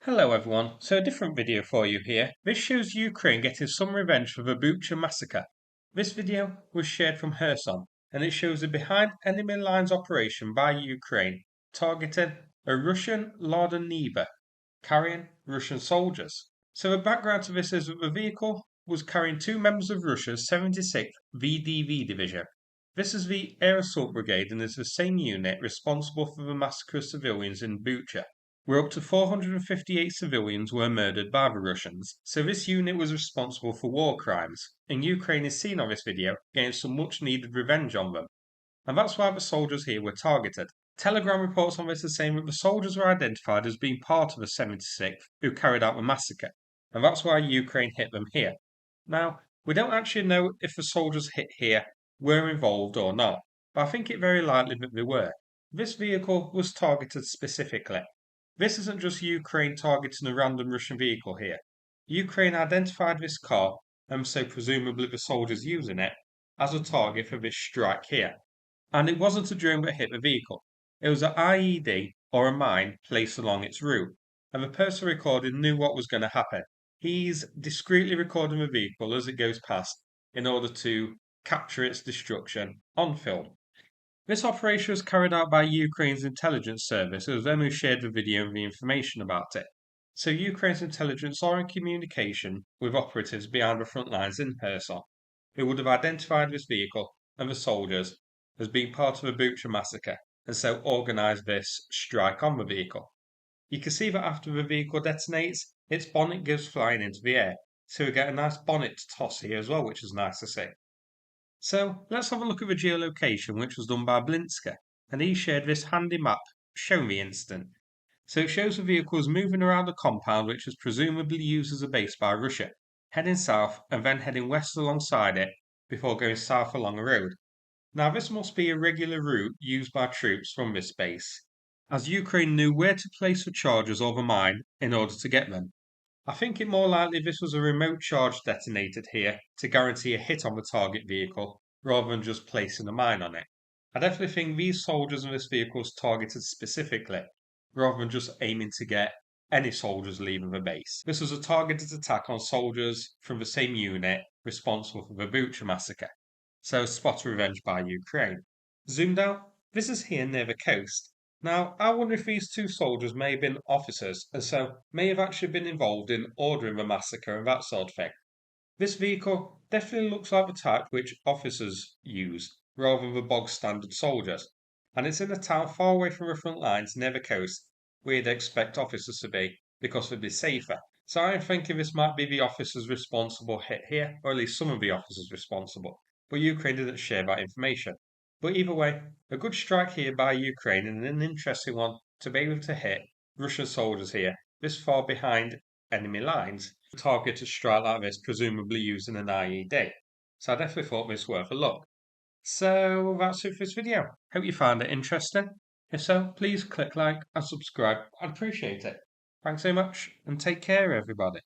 Hello everyone, so a different video for you here. This shows Ukraine getting some revenge for the Bucha massacre. This video was shared from Kherson and it shows a behind enemy lines operation by Ukraine targeting a Russian Lada Neva carrying Russian soldiers. So the background to this is that the vehicle was carrying two members of Russia's 76th VDV Division. This is the Air Assault Brigade and is the same unit responsible for the massacre of civilians in Bucha, where up to 458 civilians were murdered by the Russians. So this unit was responsible for war crimes, and Ukraine is seen on this video getting some much needed revenge on them. And that's why the soldiers here were targeted. Telegram reports on this are saying that the soldiers were identified as being part of the 76th who carried out the massacre, and that's why Ukraine hit them here. Now, we don't actually know if the soldiers hit here were involved or not, but I think it very likely that they were. This vehicle was targeted specifically. This isn't just Ukraine targeting a random Russian vehicle here. Ukraine identified this car, and so presumably the soldiers using it, as a target for this strike here. And it wasn't a drone that hit the vehicle. It was an IED or a mine placed along its route, and the person recording knew what was going to happen. He's discreetly recording the vehicle as it goes past in order to capture its destruction on film. This operation was carried out by Ukraine's intelligence service. It was them who shared the video and the information about it. So Ukraine's intelligence are in communication with operatives behind the front lines in Kherson, who would have identified this vehicle and the soldiers as being part of a Bucha massacre, and so organised this strike on the vehicle. You can see that after the vehicle detonates, its bonnet goes flying into the air, so we get a nice bonnet toss here as well, which is nice to see. So let's have a look at the geolocation, which was done by Blinska, and he shared this handy map showing the incident. So it shows the vehicles moving around the compound, which was presumably used as a base by Russia, heading south and then heading west alongside it before going south along a road. Now this must be a regular route used by troops from this base, as Ukraine knew where to place the charges or the mine in order to get them. I think it more likely this was a remote charge detonated here to guarantee a hit on the target vehicle rather than just placing a mine on it. I definitely think these soldiers in this vehicle was targeted specifically rather than just aiming to get any soldiers leaving the base. This was a targeted attack on soldiers from the same unit responsible for the Bucha massacre. So spot revenge by Ukraine. Zoomed out, this is here near the coast. Now, I wonder if these two soldiers may have been officers and so may have actually been involved in ordering the massacre and that sort of thing. This vehicle definitely looks like the type which officers use rather than the bog standard soldiers, and it's in a town far away from the front lines near the coast where you'd expect officers to be because it'd be safer. So I'm thinking this might be the officers responsible hit here, or at least some of the officers responsible, but Ukraine didn't share that information. But either way, a good strike here by Ukraine and an interesting one to be able to hit Russian soldiers here this far behind enemy lines. Target a strike like this, presumably using an IED. So I definitely thought this worth a look. So that's it for this video. Hope you found it interesting. If so, please click like and subscribe. I'd appreciate it. Thanks so much and take care everybody.